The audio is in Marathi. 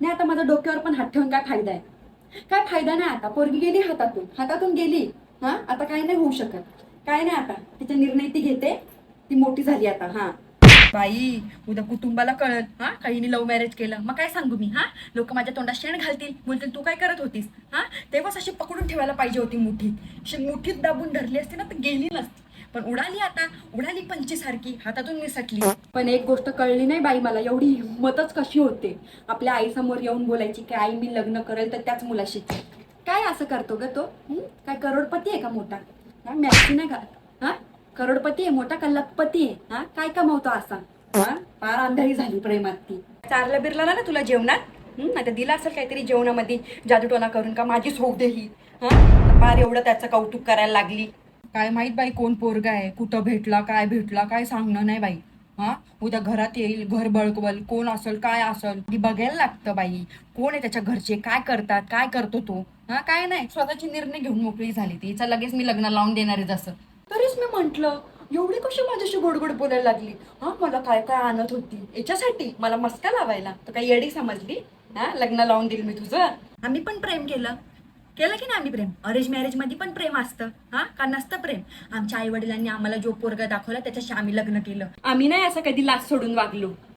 नाही आता माझ्या डोक्यावर पण हात ठेवून काय फायदा आहे? काय फायदा नाही आता. पोरगी गेली हातातून, हातातून गेली. हा, आता काय नाही होऊ शकत. काय नाही आता. तिचा निर्णय ती घेते. ती मोठी झाली आता. हा बाई, उद्या कुटुंबाला कळल हा काहींनी लव्ह मॅरेज केलं, मग काय सांगू मी? हा, लोक माझ्या तोंडात शेण घालतील, बोलतील तू काय करत होतीस? हा, तेव्हाच अशी पकडून ठेवायला पाहिजे होती मुठीत. अशी मुठीत दाबून धरली असती ना तर गेली नसती. पण उडाली आता, उडाली पंचीसारखी, हातातून निसटली. पण एक गोष्ट कळली नाही बाई मला, एवढी हिंमतच कशी होते आपल्या आईसमोर येऊन बोलायची की आई मी लग्न करेल तर त्याच मुलाशी. काय असं करतो ग तो? काय करोडपती आहे का मोठा? हा, मॅक्सी नाही का? हा, करोडपती आहे मोठा का लखपती आहे? हा, काय कमावतो असा? हा, फार अंधारी झाली प्रेमात ती. चारला बिरला ना तुला जेवणात? आता दिला असेल काहीतरी जेवणामध्ये जादूटोना करून का माझीच होऊ दे ही. हा, तर फार एवढं त्याचं कौतुक करायला लागली. काय माहित बाई कोण पोरगा आहे, कुठं भेटला काय सांगणं नाही बाई. हा, उद्या घरात येईल, घर बळकवल, कोण असल काय असल ती बघायला लागतं बाई. कोण आहे त्याच्या घरचे, काय करतात, काय करतो तो? हा, काय नाही, स्वतःची निर्णय घेऊन मोकळी झाली ती. हिचं लगेच मी लग्न लावून देणार आहे जसं. तरीच मी म्हंटल, एवढी कशी माझ्याशी गोडगोड बोलायला लागली? हा, मला काय काय आणत होती याच्यासाठी मला मस्का लावायला. तर काही येडी समजली? हा, लग्न लावून देईल मी तुझं. आम्ही पण प्रेम केलं केलं की नाही आम्ही प्रेम? अरेंज मॅरेज मध्ये पण प्रेम असतं. हा, का नसतं प्रेम? आमच्या आई वडिलांनी आम्हाला जो पोरगा दाखवला त्याच्याशी आम्ही लग्न केलं. आम्ही नाही असं कधी लाच सोडून वागलो.